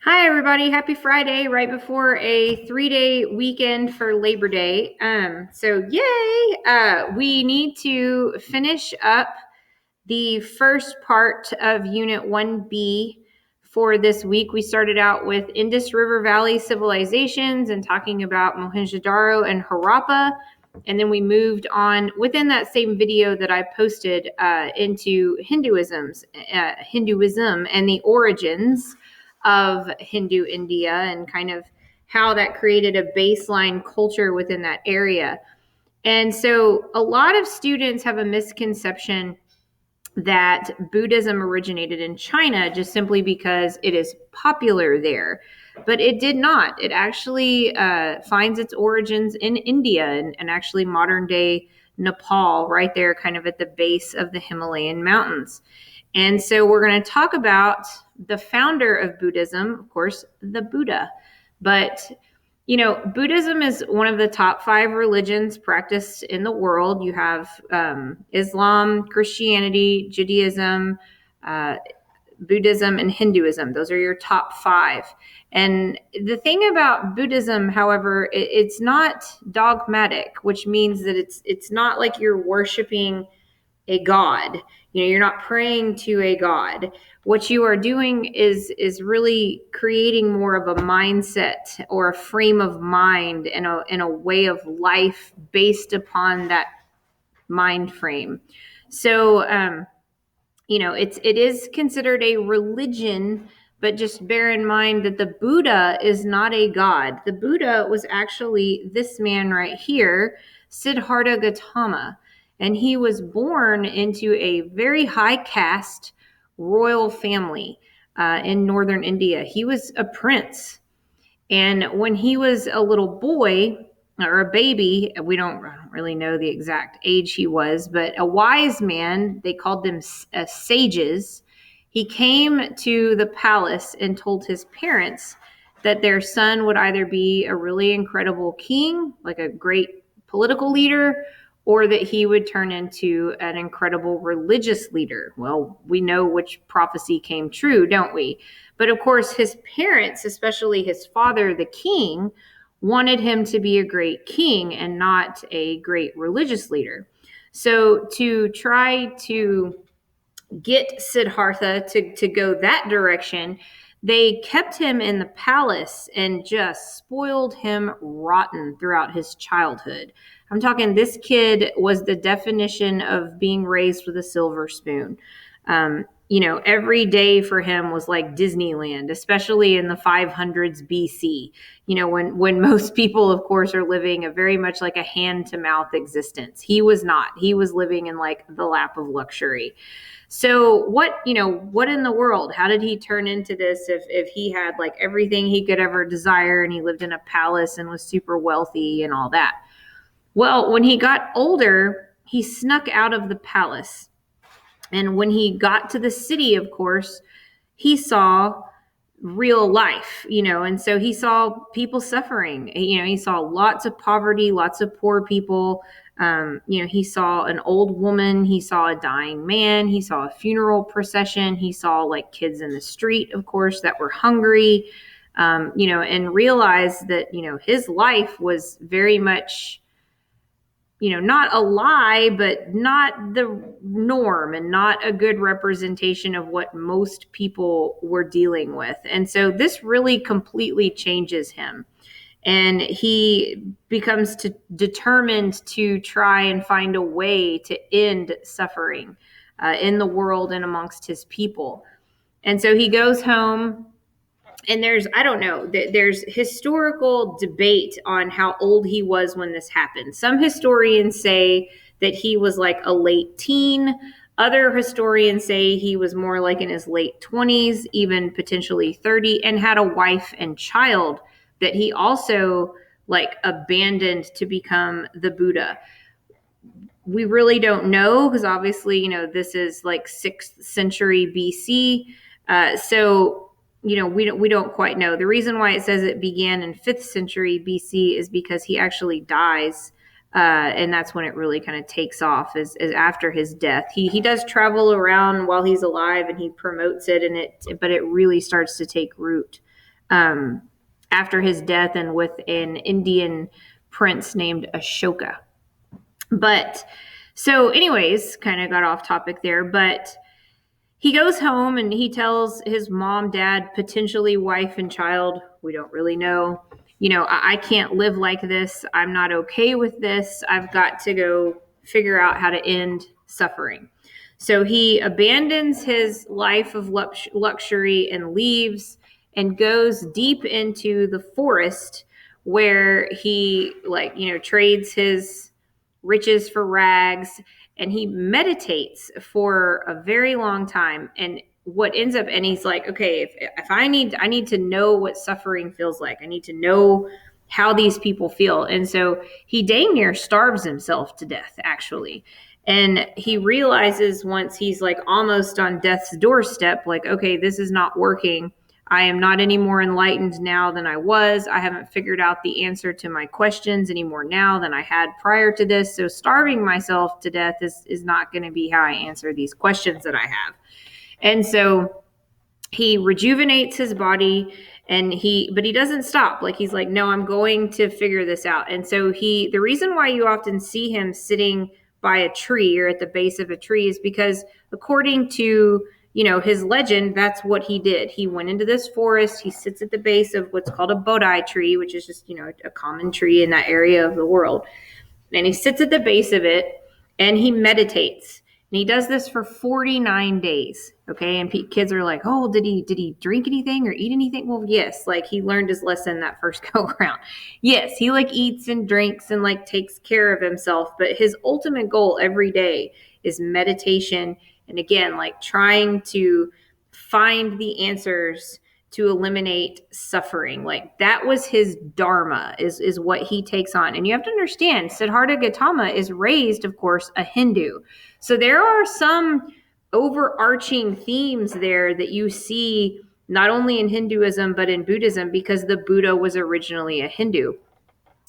Hi, everybody. Happy Friday, right before a 3-day weekend for Labor Day. So yay! We need to finish up the first part of Unit 1B for this week. We started out with Indus River Valley civilizations and talking about Mohenjo-Daro and Harappa. And then we moved on within that same video that I posted into Hinduism and the origins of Hindu India and kind of how that created a baseline culture within that area. And so a lot of students have a misconception that Buddhism originated in China just simply because it is popular there. But it did not. It actually finds its origins in India and actually modern day Nepal, right there, kind of at the base of the Himalayan mountains. And so we're going to talk about the founder of Buddhism, of course, the Buddha. But Buddhism is one of the top 5 religions practiced in the world. You have Islam, Christianity, Judaism, uh, Buddhism, and Hinduism. Those are your top 5. And the thing about Buddhism, however, it's not dogmatic, which means that it's not like you're worshiping a god. You're not praying to a god. What you are doing is really creating more of a mindset or a frame of mind and a way of life based upon that mind frame. So it is considered a religion, but just bear in mind that the Buddha is not a god. The Buddha was actually this man right here, Siddhartha Gautama, and he was born into a very high caste royal family in northern India. He was a prince. And when he was a little boy or a baby, we don't really know the exact age he was, but a wise man, they called them sages, he came to the palace and told his parents that their son would either be a really incredible king, like a great political leader, or that he would turn into an incredible religious leader. Well, we know which prophecy came true, don't we? But of course, his parents, especially his father, the king, wanted him to be a great king and not a great religious leader. So to try to get Siddhartha to go that direction, they kept him in the palace and just spoiled him rotten throughout his childhood. I'm talking, this kid was the definition of being raised with a silver spoon. Every day for him was like Disneyland, especially in the 500s BC, when most people, of course, are living a very much like a hand to mouth existence. He was not. He was living in like the lap of luxury. So what in the world? How did he turn into this if he had like everything he could ever desire and he lived in a palace and was super wealthy and all that? Well, when he got older, he snuck out of the palace. And when he got to the city, of course, he saw real life, and so he saw people suffering. He saw lots of poverty, lots of poor people. He saw an old woman, he saw a dying man, he saw a funeral procession, he saw like kids in the street, of course, that were hungry, and realized that, his life was very much, not a lie, but not the norm and not a good representation of what most people were dealing with. And so this really completely changes him. And he becomes determined to try and find a way to end suffering in the world and amongst his people. And so he goes home, and there's historical debate on how old he was when this happened. Some historians say that he was like a late teen. Other historians say he was more like in his late 20s, even potentially 30, and had a wife and child that he also like abandoned to become the Buddha. We really don't know, because obviously, this is like 6th century BC. So we don't quite know. The reason why it says it began in 5th century BC is because he actually dies, and that's when it really kind of takes off, is after his death. He does travel around while he's alive and he promotes it, but it really starts to take root after his death and with an Indian prince named Ashoka. But so, anyways, kind of got off topic there, but he goes home and he tells his mom, dad, potentially wife and child, we don't really know, I can't live like this. I'm not okay with this. I've got to go figure out how to end suffering. So he abandons his life of luxury and leaves and goes deep into the forest where he trades his riches for rags, and he meditates for a very long time. And what ends up, and he's like, okay, if I need to know what suffering feels like. I need to know how these people feel. And so he dang near starves himself to death, actually. And he realizes once he's like almost on death's doorstep, like, okay, this is not working. I am not any more enlightened now than I was. I haven't figured out the answer to my questions any more now than I had prior to this. So starving myself to death is not going to be how I answer these questions that I have. And so he rejuvenates his body, but he doesn't stop. Like, he's like, no, I'm going to figure this out. And so the reason why you often see him sitting by a tree or at the base of a tree is because, according to his legend, that's what he did. He went into this forest. He sits at the base of what's called a Bodhi tree, which is just, a common tree in that area of the world. And he sits at the base of it and he meditates. And he does this for 49 days. Okay. And kids are like, oh, did he drink anything or eat anything? Well, yes. Like, he learned his lesson that first go around. Yes. He eats and drinks and takes care of himself. But his ultimate goal every day is meditation. And again, trying to find the answers to eliminate suffering. That was his dharma, is what he takes on. And you have to understand, Siddhartha Gautama is raised, of course, a Hindu. So there are some overarching themes there that you see not only in Hinduism, but in Buddhism, because the Buddha was originally a Hindu.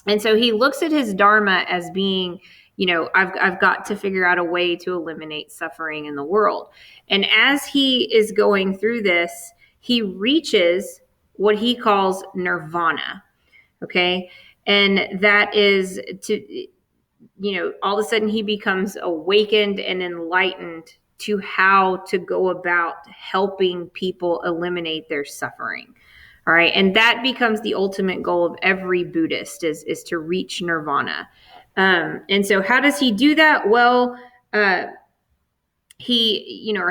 And so he looks at his dharma as being, I've got to figure out a way to eliminate suffering in the world. And as he is going through this, he reaches what he calls nirvana. Okay. And that is all of a sudden he becomes awakened and enlightened to how to go about helping people eliminate their suffering. All right. And that becomes the ultimate goal of every Buddhist is to reach nirvana. And so how does he do that? Well, or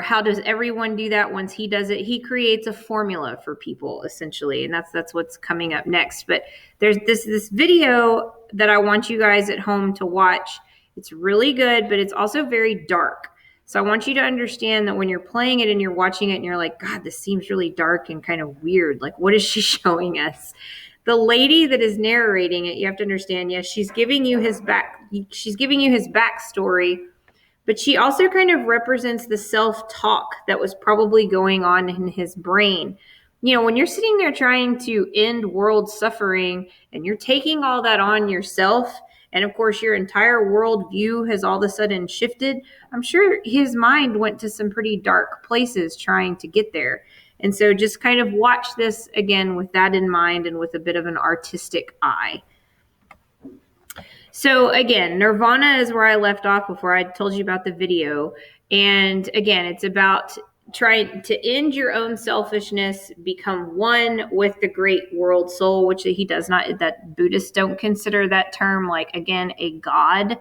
how does everyone do that once he does it? He creates a formula for people, essentially. And that's what's coming up next. But there's this video that I want you guys at home to watch. It's really good, but it's also very dark. So I want you to understand that when you're playing it and you're watching it and you're like, God, this seems really dark and kind of weird. Like, what is she showing us? The lady that is narrating it, you have to understand, yes, she's giving you his backstory, but she also kind of represents the self-talk that was probably going on in his brain. When you're sitting there trying to end world suffering and you're taking all that on yourself, and of course your entire worldview has all of a sudden shifted, I'm sure his mind went to some pretty dark places trying to get there. And so just kind of watch this again with that in mind and with a bit of an artistic eye. So again, nirvana is where I left off before I told you about the video. And again, it's about trying to end your own selfishness, become one with the great world soul, which he does not, that Buddhists don't consider that term, again, a god.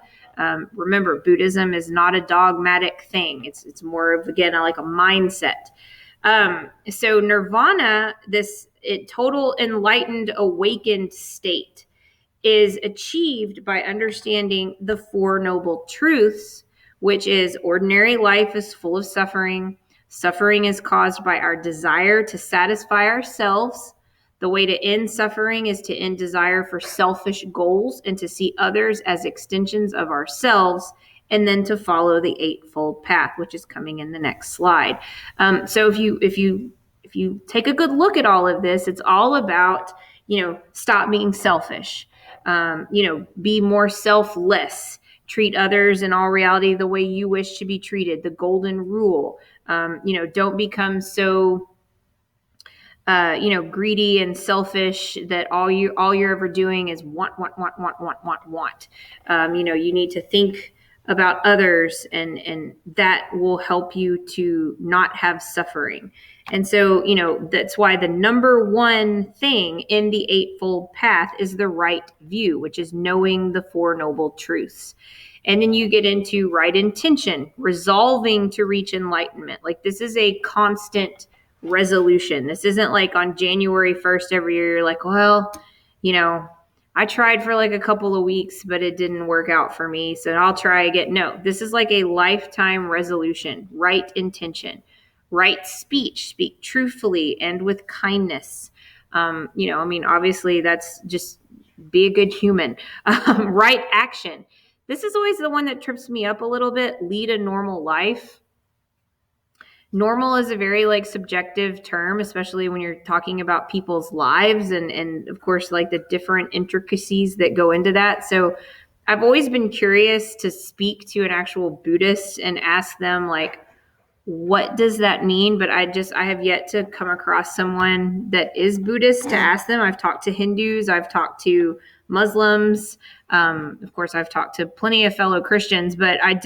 Remember, Buddhism is not a dogmatic thing. It's more of, again, like a mindset. So nirvana, this total enlightened, awakened state, is achieved by understanding the Four Noble Truths, which is ordinary life is full of suffering. Suffering is caused by our desire to satisfy ourselves. The way to end suffering is to end desire for selfish goals and to see others as extensions of ourselves, and then to follow the Eightfold Path, which is coming in the next slide. So if you take a good look at all of this, it's all about, stop being selfish. Be more selfless, treat others in all reality the way you wish to be treated, the golden rule. Don't become so greedy and selfish, that all you're ever doing is want. You need to think about others, and that will help you to not have suffering. And so, that's why the number one thing in the Eightfold Path is the right view, which is knowing the Four Noble Truths. And then you get into right intention, resolving to reach enlightenment. Like, this is a constant resolution. This isn't like on January 1st every year, you're like, well, I tried for like a couple of weeks, but it didn't work out for me, so I'll try again. No, this is like a lifetime resolution. Right intention, right speech, speak truthfully and with kindness. Obviously that's just be a good human. Right action. This is always the one that trips me up a little bit. Lead a normal life. Normal is a very subjective term, especially when you're talking about people's lives and of course like the different intricacies that go into that. So I've always been curious to speak to an actual Buddhist and ask them what does that mean? But I have yet to come across someone that is Buddhist to ask them. I've talked to Hindus, I've talked to Muslims. Of course, I've talked to plenty of fellow Christians, but I've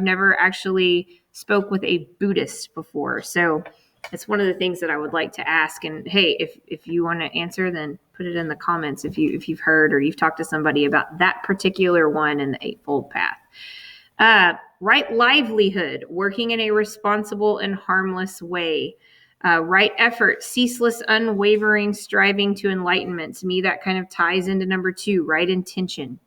never actually spoke with a Buddhist before. So it's one of the things that I would like to ask. And hey, if you want to answer, then put it in the comments if you've heard or you've talked to somebody about that particular one in the Eightfold Path. Right livelihood, working in a responsible and harmless way. Right effort, ceaseless, unwavering striving to enlightenment. To me, that kind of ties into number 2, right intention.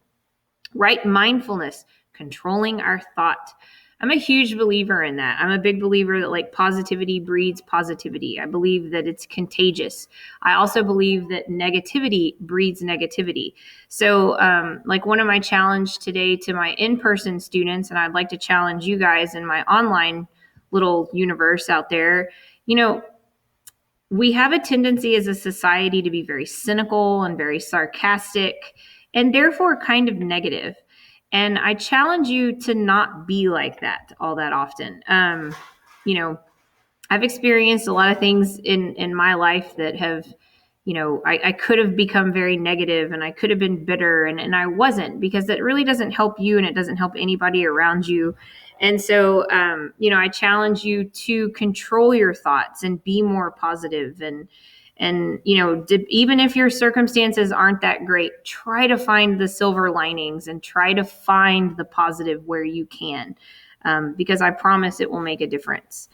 Right mindfulness, controlling our thought. I'm a huge believer in that. I'm a big believer that positivity breeds positivity. I believe that it's contagious. I also believe that negativity breeds negativity. So one of my challenge today to my in-person students, and I'd like to challenge you guys in my online little universe out there, we have a tendency as a society to be very cynical and very sarcastic and therefore kind of negative. And I challenge you to not be like that all that often. I've experienced a lot of things in my life that have, I could have become very negative and I could have been bitter and I wasn't, because that really doesn't help you and it doesn't help anybody around you. And so, I challenge you to control your thoughts and be more positive and even if your circumstances aren't that great, try to find the silver linings and try to find the positive where you can, because I promise it will make a difference.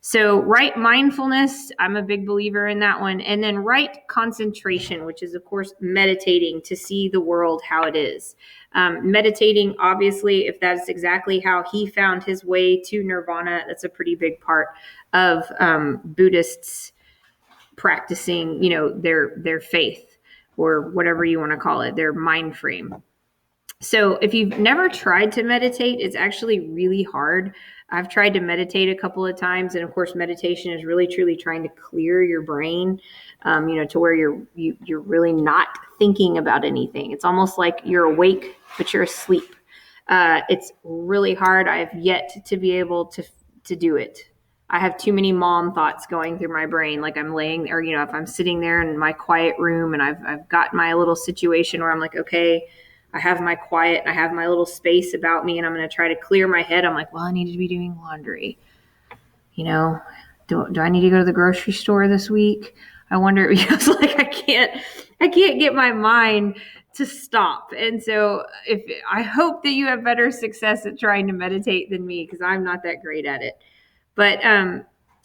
So right mindfulness, I'm a big believer in that one. And then right concentration, which is, of course, meditating to see the world how it is. Meditating, obviously, if that's exactly how he found his way to nirvana, that's a pretty big part of Buddhists practicing, their faith or whatever you want to call it, their mind frame. So if you've never tried to meditate, it's actually really hard. I've tried to meditate a couple of times. And of course, meditation is really, truly trying to clear your brain, to where you're really not thinking about anything. It's almost like you're awake, but you're asleep. It's really hard. I've yet to be able to do it. I have too many mom thoughts going through my brain. Like I'm laying, or, if I'm sitting there in my quiet room and I've got my little situation where I'm like, okay, I have my quiet, I have my little space about me and I'm going to try to clear my head. I'm like, well, I need to be doing laundry. Do I need to go to the grocery store this week? I wonder, because I can't get my mind to stop. And so I hope that you have better success at trying to meditate than me, because I'm not that great at it. But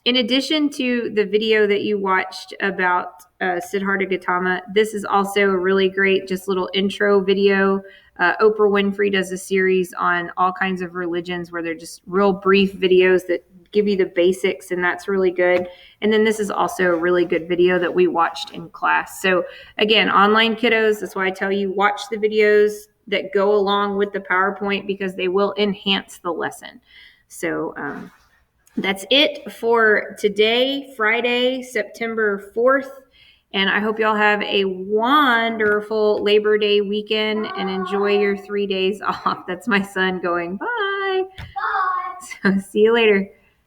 in addition to the video that you watched about Siddhartha Gautama, this is also a really great just little intro video. Oprah Winfrey does a series on all kinds of religions where they're just real brief videos that give you the basics, and that's really good. And then this is also a really good video that we watched in class. So again, online kiddos, that's why I tell you, watch the videos that go along with the PowerPoint, because they will enhance the lesson. So that's it for today, Friday, September 4th. And I hope y'all have a wonderful Labor Day weekend and enjoy your 3 days off. That's my son going, bye. Bye. So see you later.